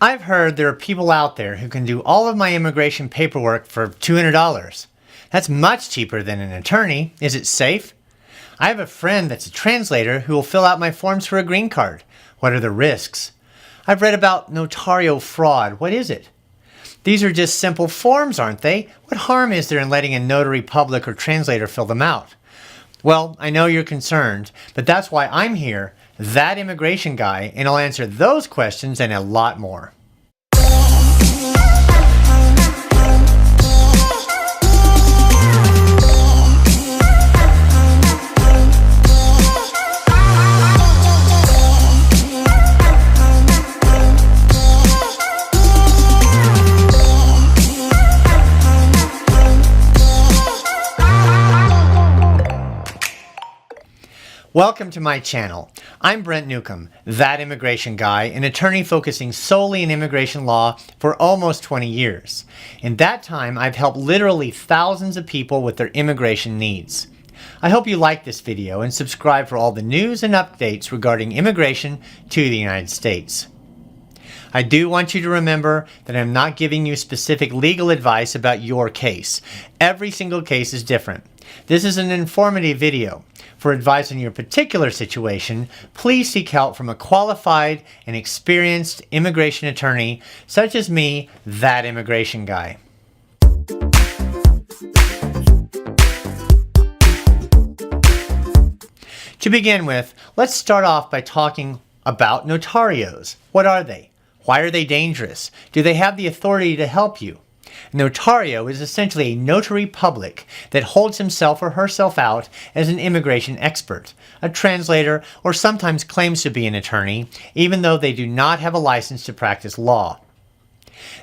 I've heard there are people out there who can do all of my immigration paperwork for $200. That's much cheaper than an attorney. Is it safe? I have a friend that's a translator who will fill out my forms for a green card. What are the risks? I've read about Notario Fraud. What is it? These are just simple forms, aren't they? What harm is there in letting a notary public or translator fill them out? Well, I know you're concerned, but that's why I'm here, that immigration guy, and I'll answer those questions and a lot more. Welcome to my channel. I'm Brent Newcomb, that immigration guy, an attorney focusing solely in immigration law for almost 20 years. In that time, I've helped literally thousands of people with their immigration needs. I hope you like this video and subscribe for all the news and updates regarding immigration to the United States. I do want you to remember that I'm not giving you specific legal advice about your case. Every single case is different. This is an informative video. For advice on your particular situation, please seek help from a qualified and experienced immigration attorney such as me, that immigration guy. To begin with, let's start off by talking about notarios. What are they? Why are they dangerous? Do they have the authority to help you? Notario is essentially a notary public that holds himself or herself out as an immigration expert, a translator, or sometimes claims to be an attorney, even though they do not have a license to practice law.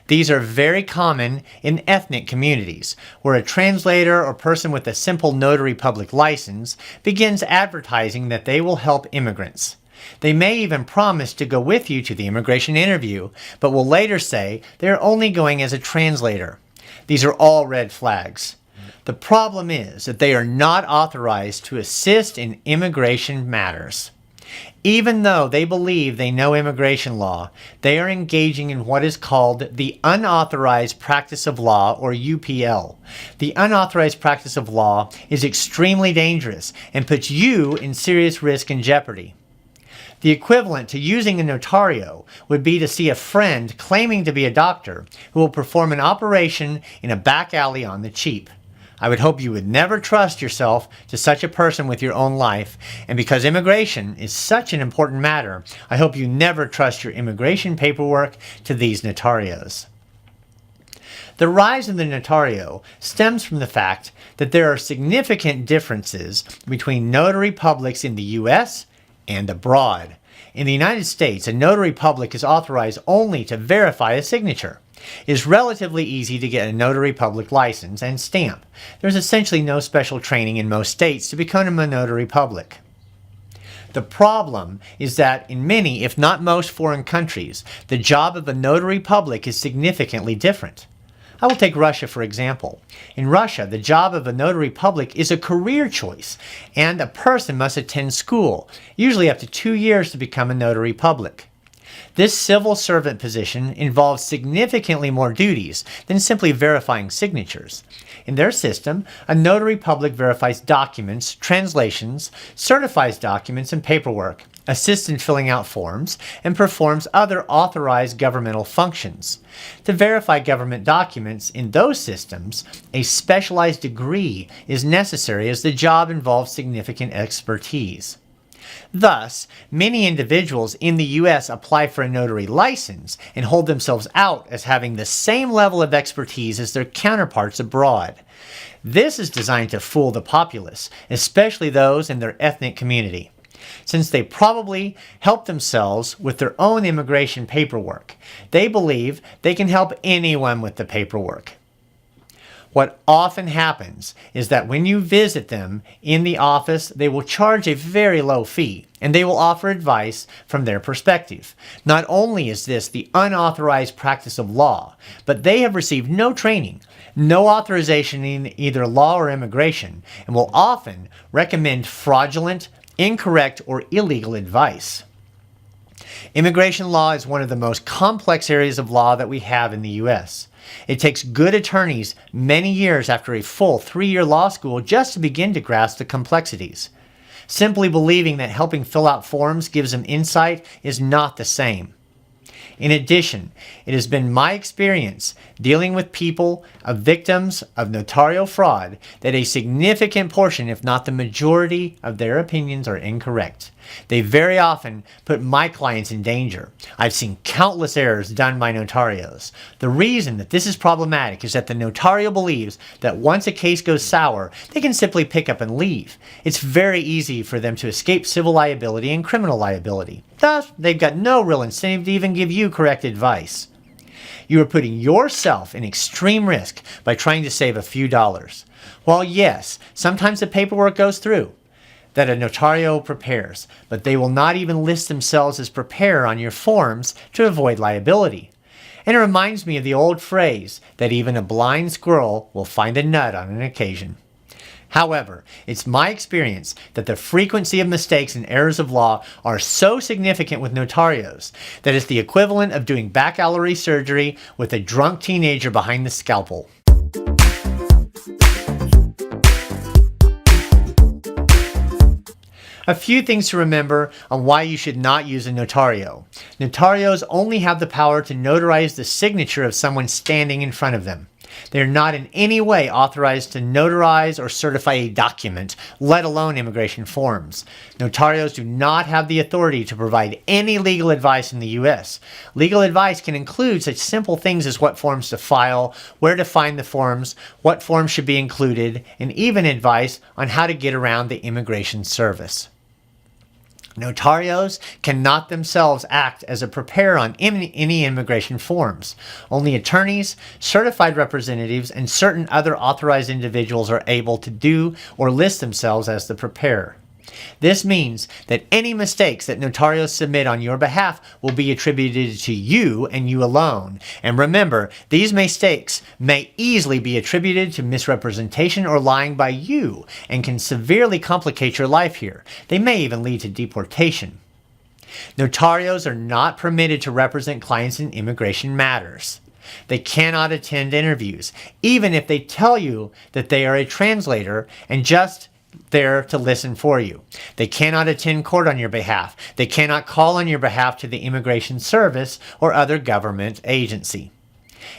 These are very common in ethnic communities, where a translator or person with a simple notary public license begins advertising that they will help immigrants. They may even promise to go with you to the immigration interview, but will later say they are only going as a translator. These are all red flags. The problem is that they are not authorized to assist in immigration matters. Even though they believe they know immigration law, they are engaging in what is called the Unauthorized Practice of Law, or UPL. The Unauthorized Practice of Law is extremely dangerous and puts you in serious risk and jeopardy. The equivalent to using a notario would be to see a friend claiming to be a doctor who will perform an operation in a back alley on the cheap. I would hope you would never trust yourself to such a person with your own life, and because immigration is such an important matter, I hope you never trust your immigration paperwork to these notarios. The rise of the notario stems from the fact that there are significant differences between notary publics in the U.S. and abroad. In the United States, a notary public is authorized only to verify a signature. It is relatively easy to get a notary public license and stamp. There's essentially no special training in most states to become a notary public. The problem is that in many, if not most foreign countries, the job of a notary public is significantly different. I will take Russia for example. In Russia, the job of a notary public is a career choice, and a person must attend school, usually up to 2 years to become a notary public. This civil servant position involves significantly more duties than simply verifying signatures. In their system, a notary public verifies documents, translations, certifies documents and paperwork, assists in filling out forms, and performs other authorized governmental functions. To verify government documents in those systems, a specialized degree is necessary as the job involves significant expertise. Thus, many individuals in the U.S. apply for a notary license and hold themselves out as having the same level of expertise as their counterparts abroad. This is designed to fool the populace, especially those in their ethnic community, since they probably help themselves with their own immigration paperwork. They believe they can help anyone with the paperwork. What often happens is that when you visit them in the office, they will charge a very low fee, and they will offer advice from their perspective. Not only is this the unauthorized practice of law, but they have received no training, no authorization in either law or immigration, and will often recommend fraudulent, incorrect, or illegal advice. Immigration law is one of the most complex areas of law that we have in the U.S. It takes good attorneys many years after a full 3-year law school just to begin to grasp the complexities. Simply believing that helping fill out forms gives them insight is not the same. In addition, it has been my experience dealing with people, victims of notarial fraud, that a significant portion, if not the majority, of their opinions are incorrect. They very often put my clients in danger. I've seen countless errors done by notarios. The reason that this is problematic is that the notario believes that once a case goes sour, they can simply pick up and leave. It's very easy for them to escape civil liability and criminal liability. Thus, they've got no real incentive to even give you correct advice. You are putting yourself in extreme risk by trying to save a few dollars. While yes, sometimes the paperwork goes through that a notario prepares, but they will not even list themselves as preparer on your forms to avoid liability. And it reminds me of the old phrase that even a blind squirrel will find a nut on an occasion. However, it's my experience that the frequency of mistakes and errors of law are so significant with notarios that it's the equivalent of doing back gallery surgery with a drunk teenager behind the scalpel. A few things to remember on why you should not use a notario. Notarios only have the power to notarize the signature of someone standing in front of them. They are not in any way authorized to notarize or certify a document, let alone immigration forms. Notarios do not have the authority to provide any legal advice in the U.S. Legal advice can include such simple things as what forms to file, where to find the forms, what forms should be included, and even advice on how to get around the immigration service. Notarios cannot themselves act as a preparer on any immigration forms. Only attorneys, certified representatives, and certain other authorized individuals are able to do or list themselves as the preparer. This means that any mistakes that notarios submit on your behalf will be attributed to you and you alone. And remember, these mistakes may easily be attributed to misrepresentation or lying by you and can severely complicate your life here. They may even lead to deportation. Notarios are not permitted to represent clients in immigration matters. They cannot attend interviews, even if they tell you that they are a translator and just there to listen for you. They cannot attend court on your behalf. They cannot call on your behalf to the Immigration Service or other government agency.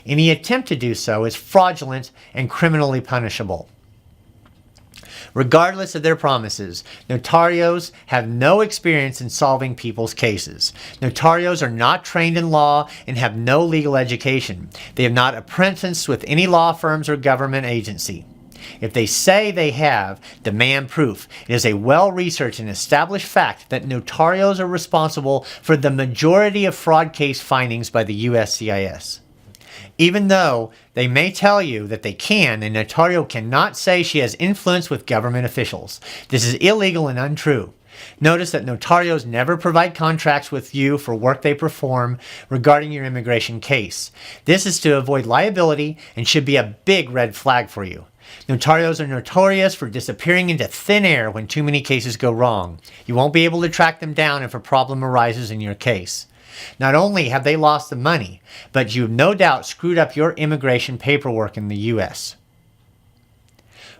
Any attempt to do so is fraudulent and criminally punishable. Regardless of their promises, notarios have no experience in solving people's cases. Notarios are not trained in law and have no legal education. They have not apprenticed with any law firms or government agency. If they say they have, demand proof. It is a well-researched and established fact that notarios are responsible for the majority of fraud case findings by the USCIS. Even though they may tell you that they can, a notario cannot say she has influence with government officials. This is illegal and untrue. Notice that notarios never provide contracts with you for work they perform regarding your immigration case. This is to avoid liability and should be a big red flag for you. Notarios are notorious for disappearing into thin air when too many cases go wrong. You won't be able to track them down if a problem arises in your case. Not only have they lost the money, but you have no doubt screwed up your immigration paperwork in the U.S.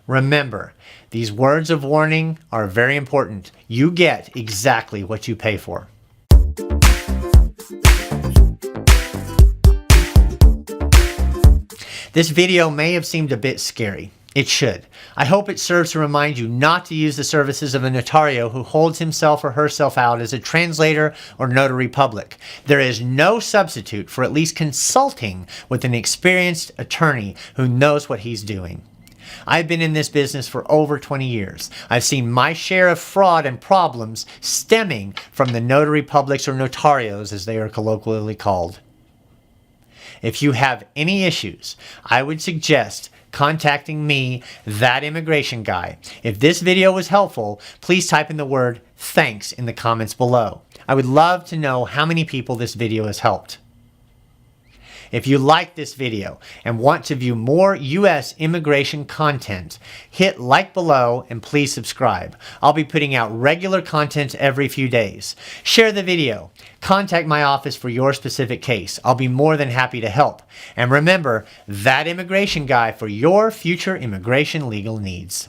Remember, these words of warning are very important. You get exactly what you pay for. This video may have seemed a bit scary. It should. I hope it serves to remind you not to use the services of a notario who holds himself or herself out as a translator or notary public. There is no substitute for at least consulting with an experienced attorney who knows what he's doing. I've been in this business for over 20 years. I've seen my share of fraud and problems stemming from the notary publics or notarios, as they are colloquially called. If you have any issues, I would suggest contacting me, that immigration guy. If this video was helpful, please type in the word thanks in the comments below. I would love to know how many people this video has helped. If you like this video and want to view more U.S. immigration content, hit like below and please subscribe. I'll be putting out regular content every few days. Share the video. Contact my office for your specific case. I'll be more than happy to help. And remember, that immigration guy for your future immigration legal needs.